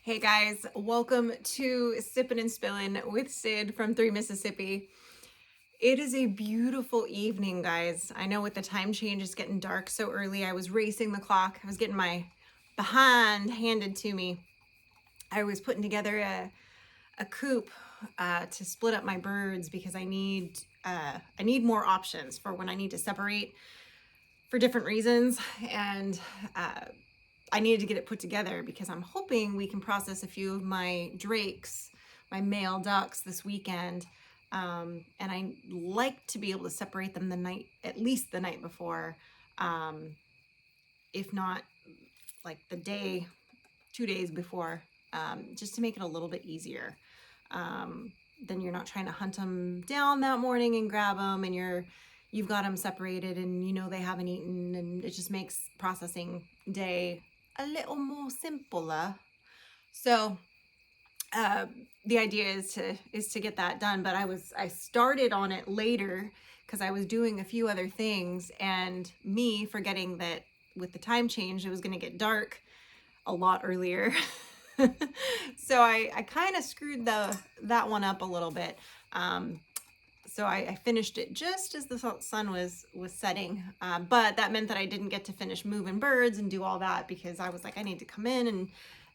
Hey guys, welcome to Sippin' and Spillin' with Sid from 3 Mississippi. It is a beautiful evening, guys. I know with the time change, it's getting dark so early. I was racing the clock. I was getting my behind handed to me. I was putting together a coop to split up my birds because I need more options for when I need to separate for different reasons. And I needed to get it put together because I'm hoping we can process a few of my drakes, my male ducks this weekend. And I like to be able to separate them at least the night before. If not like the day, 2 days before, just to make it a little bit easier. Then you're not trying to hunt them down that morning and grab them, and you've got them separated and they haven't eaten, and it just makes processing day a little more simpler. So the idea is to get that done, but I started on it later because I was doing a few other things, and me forgetting that with the time change it was going to get dark a lot earlier. So I kind of screwed that one up a little bit. So I finished it just as the sun was setting, but that meant that I didn't get to finish moving birds and do all that because I was like, I need to come in and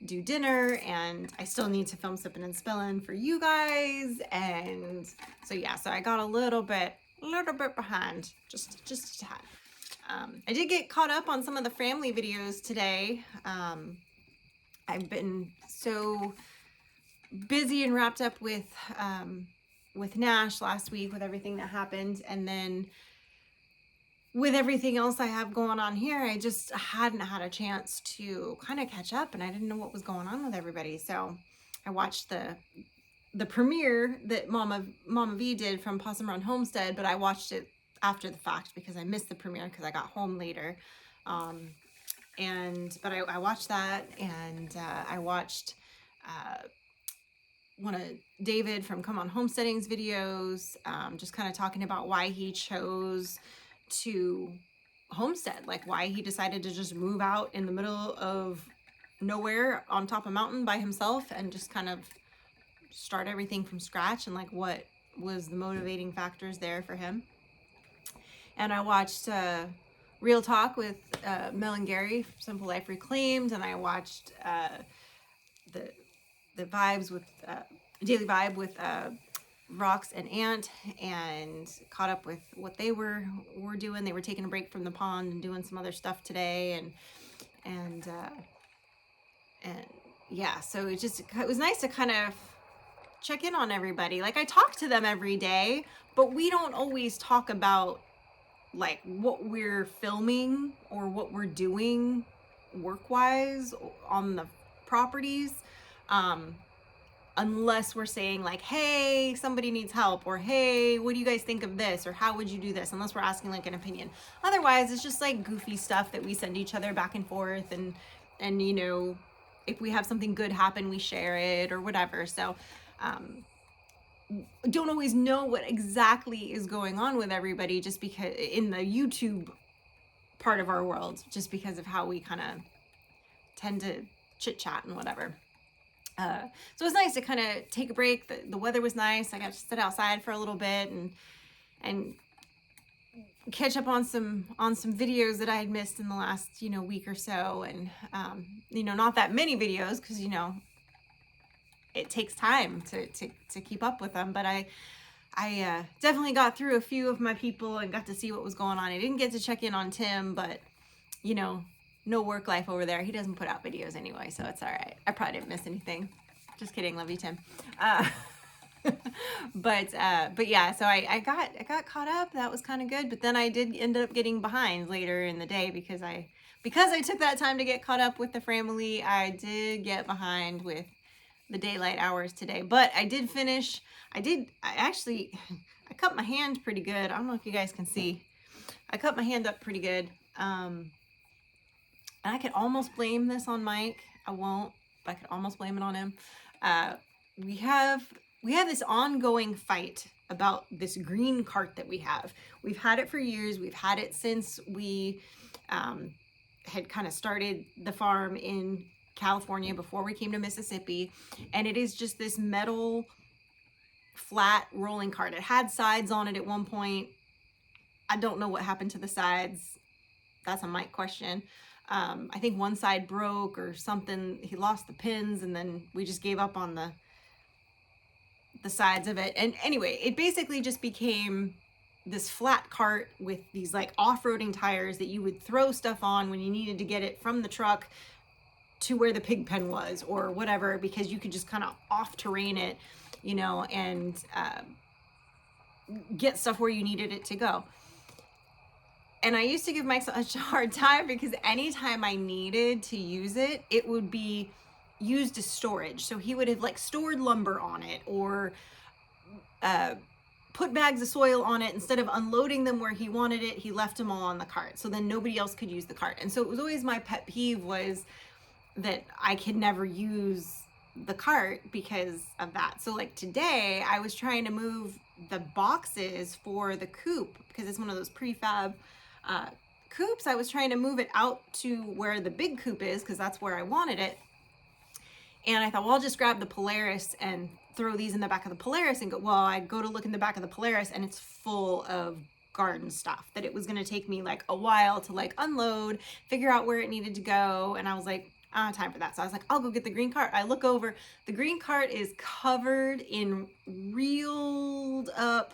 do dinner, and I still need to film Sippin' and Spillin' for you guys. And so yeah, so I got a little bit behind, just a tad. I did get caught up on some of the family videos today. I've been so busy and wrapped up with Nash last week with everything that happened, and then with everything else I have going on here, I just hadn't had a chance to kind of catch up, and I didn't know what was going on with everybody. So I watched the premiere that Mama V did from Possum Run Homestead, but I watched it after the fact because I missed the premiere because I got home later. But I watched that, and I watched one of David from Come On Homesteading's videos, just kind of talking about why he chose to homestead, like why he decided to just move out in the middle of nowhere on top of a mountain by himself and just kind of start everything from scratch, and like what was the motivating factors there for him. And I watched Real Talk with Mel and Gary, Simple Life Reclaimed, and I watched the vibes with Daily Vibe with Rox and Ant, and caught up with what they were doing. They were taking a break from the pond and doing some other stuff today, and yeah, so it was nice to kind of check in on everybody. Like, I talk to them every day, but we don't always talk about like what we're filming or what we're doing work-wise on the properties, unless we're saying like, hey, somebody needs help, or hey, what do you guys think of this, or how would you do this, unless we're asking like an opinion. Otherwise it's just like goofy stuff that we send each other back and forth, and if we have something good happen, we share it or whatever. So don't always know what exactly is going on with everybody, just because in the YouTube part of our world, just because of how we kind of tend to chit chat and whatever. So it was nice to kind of take a break. The weather was nice. I got to sit outside for a little bit and catch up on some videos that I had missed in the last week or so, and not that many videos because it takes time to keep up with them, but I definitely got through a few of my people and got to see what was going on. I didn't get to check in on Tim, but no work life over there. He doesn't put out videos anyway, so it's all right. I probably didn't miss anything. Just kidding. Love you, Tim. But yeah, so I got caught up. That was kind of good, but then I did end up getting behind later in the day because I took that time to get caught up with the family. I did get behind with the daylight hours today, but I did finish. I cut my hand pretty good. I don't know if you guys can see. I cut my hand up pretty good. And I could almost blame this on Mike. I won't, but I could almost blame it on him. We have this ongoing fight about this green cart that we have. We've had it for years. We've had it since we had kind of started the farm in California before we came to Mississippi. And it is just this metal flat rolling cart. It had sides on it at one point. I don't know what happened to the sides. That's a Mike question. I think one side broke or something. He lost the pins, and then we just gave up on the sides of it. And anyway, it basically just became this flat cart with these like off-roading tires that you would throw stuff on when you needed to get it from the truck to where the pig pen was or whatever, because you could just kind of off terrain it, you know, and get stuff where you needed it to go. And I used to give Mike such a hard time because anytime I needed to use it, it would be used as storage. So he would have like stored lumber on it or put bags of soil on it. Instead of unloading them where he wanted it, he left them all on the cart. So then nobody else could use the cart. And so it was always my pet peeve was that I could never use the cart because of that. So like today I was trying to move the boxes for the coop because it's one of those prefab coops. I was trying to move it out to where the big coop is because that's where I wanted it. And I thought, well, I'll just grab the Polaris and throw these in the back of the Polaris and go, well, I go to look in the back of the Polaris and it's full of garden stuff that it was going to take me like a while to like unload, figure out where it needed to go. And I was like, I don't have time for that. So I was like, I'll go get the green cart. I look over, the green cart is covered in reeled up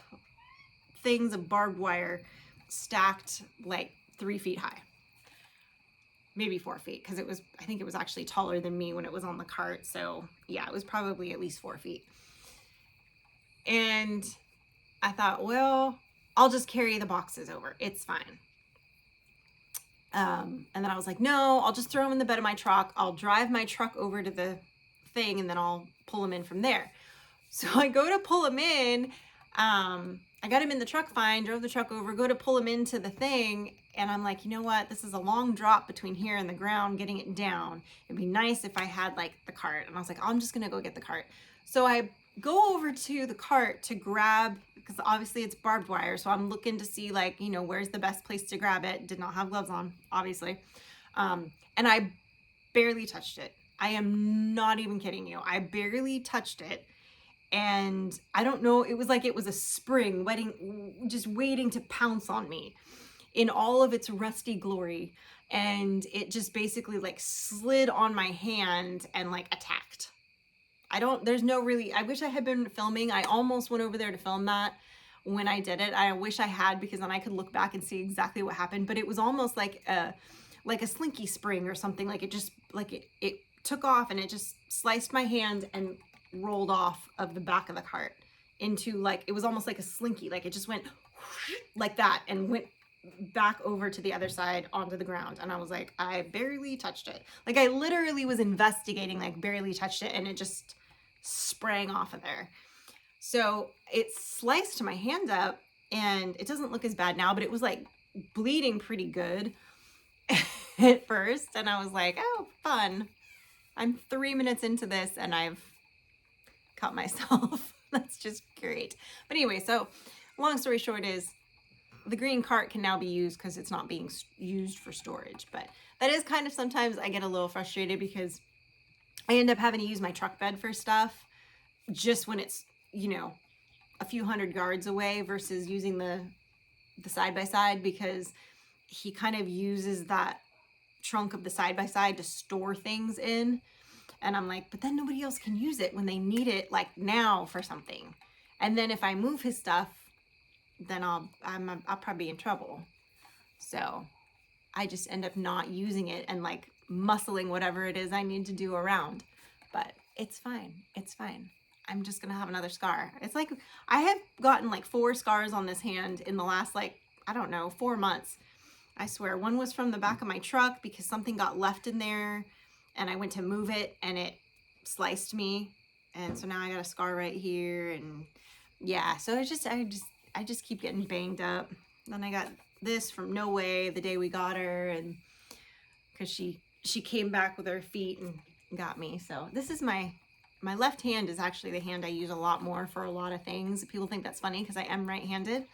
things of barbed wire stacked like 3 feet high, maybe 4 feet. Cause I think it was actually taller than me when it was on the cart. So yeah, it was probably at least 4 feet. And I thought, well, I'll just carry the boxes over. It's fine. And then I was like, no, I'll just throw them in the bed of my truck. I'll drive my truck over to the thing and then I'll pull them in from there. So I go to pull them in. I got him in the truck fine, drove the truck over, go to pull him into the thing. And I'm like, you know what? This is a long drop between here and the ground, getting it down. It'd be nice if I had like the cart. And I was like, I'm just going to go get the cart. So I go over to the cart to grab, because obviously it's barbed wire. So I'm looking to see like, you know, where's the best place to grab it. Did not have gloves on, obviously. And I barely touched it. I am not even kidding you. I barely touched it. And I don't know, it was like it was a spring just waiting to pounce on me in all of its rusty glory. And it just basically like slid on my hand and like attacked. I wish I had been filming. I almost went over there to film that when I did it. I wish I had, because then I could look back and see exactly what happened. But it was almost like a slinky spring or something. Like it just, like it took off and it just sliced my hand and rolled off of the back of the cart into like, it was almost like a slinky. Like it just went like that and went back over to the other side onto the ground. And I was like, I barely touched it. Like I literally was investigating, like barely touched it, and it just sprang off of there. So it sliced my hand up, and it doesn't look as bad now, but it was like bleeding pretty good at first. And I was like, oh, fun. I'm 3 minutes into this and I've cut myself. That's just great. But anyway, so long story short is the green cart can now be used because it's not being used for storage. But that is kind of, sometimes I get a little frustrated because I end up having to use my truck bed for stuff just when it's, you know, a few hundred yards away versus using the side-by-side, because he kind of uses that trunk of the side-by-side to store things in. And I'm like, but then nobody else can use it when they need it, like now for something. And then if I move his stuff, then I'll probably be in trouble. So I just end up not using it and like muscling whatever it is I need to do around. But it's fine. It's fine. I'm just going to have another scar. It's like, I have gotten like 4 scars on this hand in the last, like, I don't know, 4 months. I swear. One was from the back of my truck because something got left in there and I went to move it and it sliced me. And so now I got a scar right here. And yeah, so I just keep getting banged up. Then I got this from No Way the day we got her, and because she came back with her feet and got me. So this is my left hand is actually the hand I use a lot more for a lot of things. People think that's funny because I am right-handed,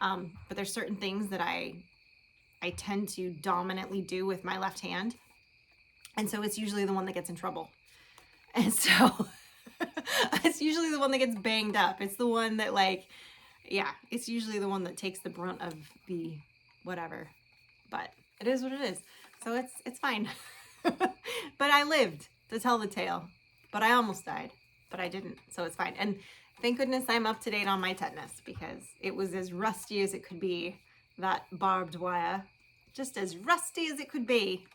but there's certain things that I tend to dominantly do with my left hand. And so it's usually the one that gets in trouble. And so it's usually the one that gets banged up. It's the one that, like, yeah, it's usually the one that takes the brunt of the whatever. But it is what it is. So it's fine. But I lived to tell the tale. But I almost died. But I didn't. So it's fine. And thank goodness I'm up to date on my tetanus, because it was as rusty as it could be. That barbed wire. Just as rusty as it could be.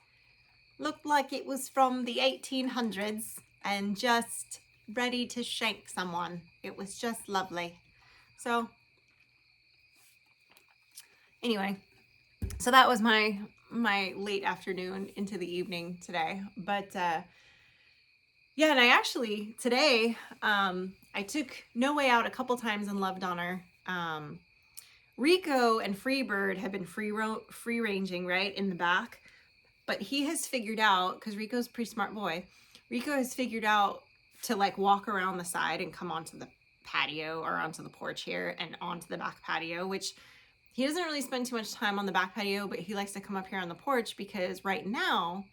Looked like it was from the 1800s and just ready to shank someone. It was just lovely. So anyway, so that was my late afternoon into the evening today. But yeah, and I actually today I took No Way Out a couple times and loved on her. Rico and Freebird have been free ranging right in the back, but he has figured out, because Rico's a pretty smart boy, Rico has figured out to like walk around the side and come onto the patio or onto the porch here and onto the back patio, which he doesn't really spend too much time on the back patio, but he likes to come up here on the porch because right now,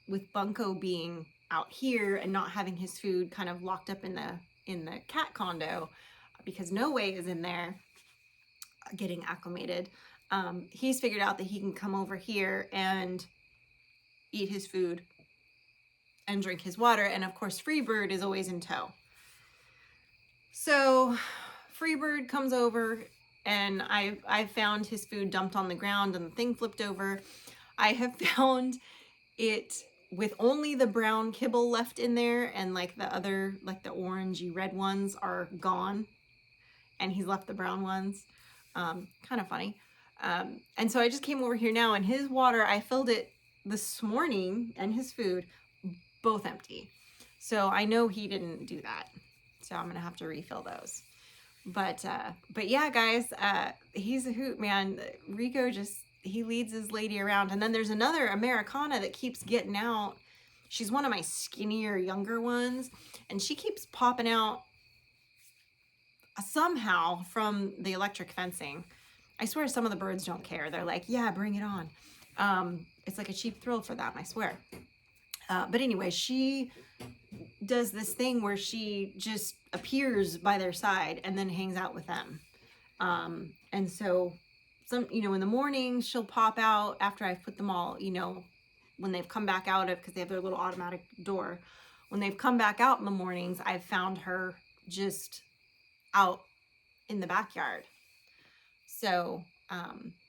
with Bunko being out here and not having his food kind of locked up in the cat condo, because No Way is in there getting acclimated, he's figured out that he can come over here and eat his food and drink his water. And of course, Freebird is always in tow. So Freebird comes over, and I found his food dumped on the ground and the thing flipped over. I have found it with only the brown kibble left in there, and like the other, like the orangey red ones are gone, and he's left the brown ones. Kind of funny. And so I just came over here now, and his water, I filled it this morning, and his food, both empty. So I know he didn't do that. So I'm gonna have to refill those. But yeah, guys, he's a hoot, man. Rico he leads his lady around. And then there's another Americana that keeps getting out. She's one of my skinnier, younger ones, and she keeps popping out somehow from the electric fencing. I swear some of the birds don't care. They're like, yeah, bring it on. It's like a cheap thrill for them, I swear. But anyway, she does this thing where she just appears by their side and then hangs out with them. And so in the morning she'll pop out after I've put them all, when they've come back out because they have their little automatic door. When they've come back out in the mornings, I've found her just out in the backyard. So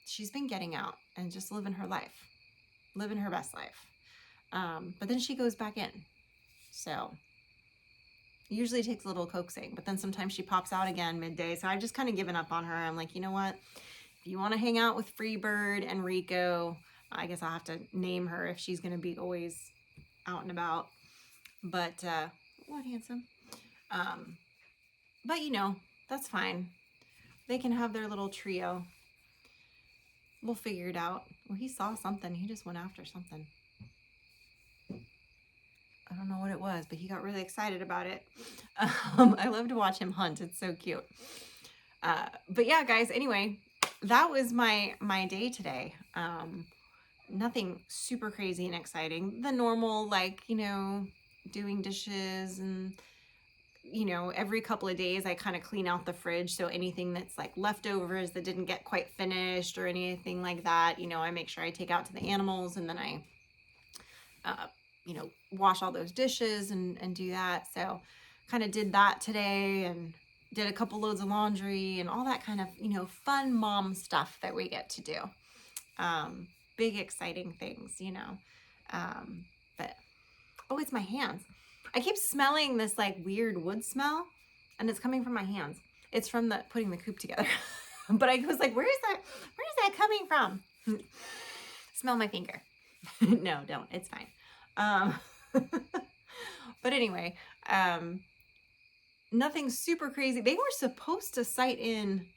she's been getting out and just living her life, living her best life. But then she goes back in. So usually takes a little coaxing, but then sometimes she pops out again midday. So I've just kind of given up on her. I'm like, you know what? If you want to hang out with Freebird and Rico, I guess I'll have to name her if she's going to be always out and about. But, what handsome. But that's fine. They can have their little trio. We'll figure it out. Well, he saw something. He just went after something. I don't know what it was, but he got really excited about it. I love to watch him hunt. It's so cute. But yeah, guys, anyway, that was my day today. Nothing super crazy and exciting. The normal, doing dishes and, every couple of days I kind of clean out the fridge. So anything that's like leftovers that didn't get quite finished or anything like that, I make sure I take out to the animals, and then I, wash all those dishes and do that. So kind of did that today, and did a couple loads of laundry and all that kind of, fun mom stuff that we get to do. Big, exciting things, but, oh, it's my hands. I keep smelling this like weird wood smell, and it's coming from my hands. It's from putting the coop together. But I was like, where is that coming from? Smell my finger. No, don't. It's fine. But anyway, nothing super crazy. They were supposed to sight in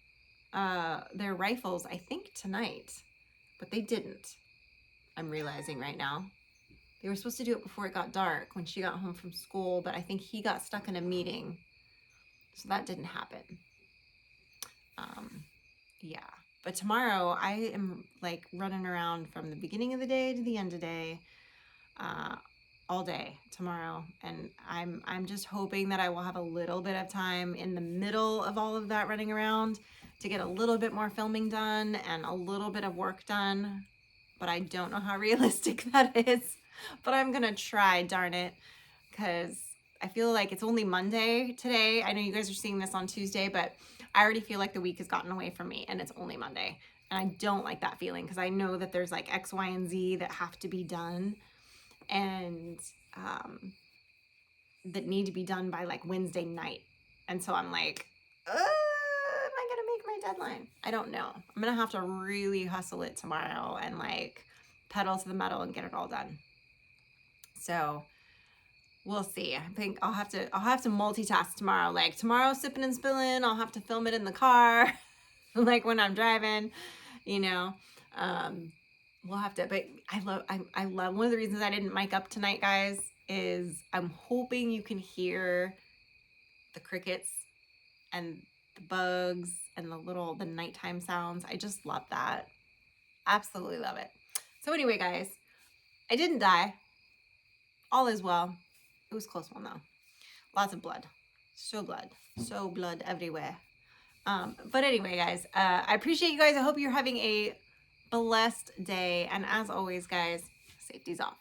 their rifles, I think, tonight, but they didn't. I'm realizing right now. They were supposed to do it before it got dark when she got home from school, but I think he got stuck in a meeting, so that didn't happen. Yeah, but tomorrow I am like running around from the beginning of the day to the end of the day. all day tomorrow, and I'm just hoping that I will have a little bit of time in the middle of all of that running around to get a little bit more filming done and a little bit of work done, but I don't know how realistic that is. But I'm gonna try, darn it, because I feel like it's only Monday today. I know you guys are seeing this on Tuesday, but I already feel like the week has gotten away from me and it's only Monday. And I don't like that feeling because I know that there's like X, Y, and Z that have to be done, and that need to be done by like Wednesday night. And so I'm like, am I gonna make my deadline? I don't know. I'm gonna have to really hustle it tomorrow and like pedal to the metal and get it all done. So we'll see. I think I'll have to multitask tomorrow. Like tomorrow, sipping and spilling, I'll have to film it in the car, like when I'm driving, you know. We'll have to, but I love, one of the reasons I didn't mic up tonight, guys, is I'm hoping you can hear the crickets and the bugs and the nighttime sounds. I just love that. Absolutely love it. So anyway, guys, I didn't die. All is well. It was a close one though. Lots of blood. So blood everywhere. But anyway, guys, I appreciate you guys. I hope you're having a blessed day. And as always, guys, safety's off.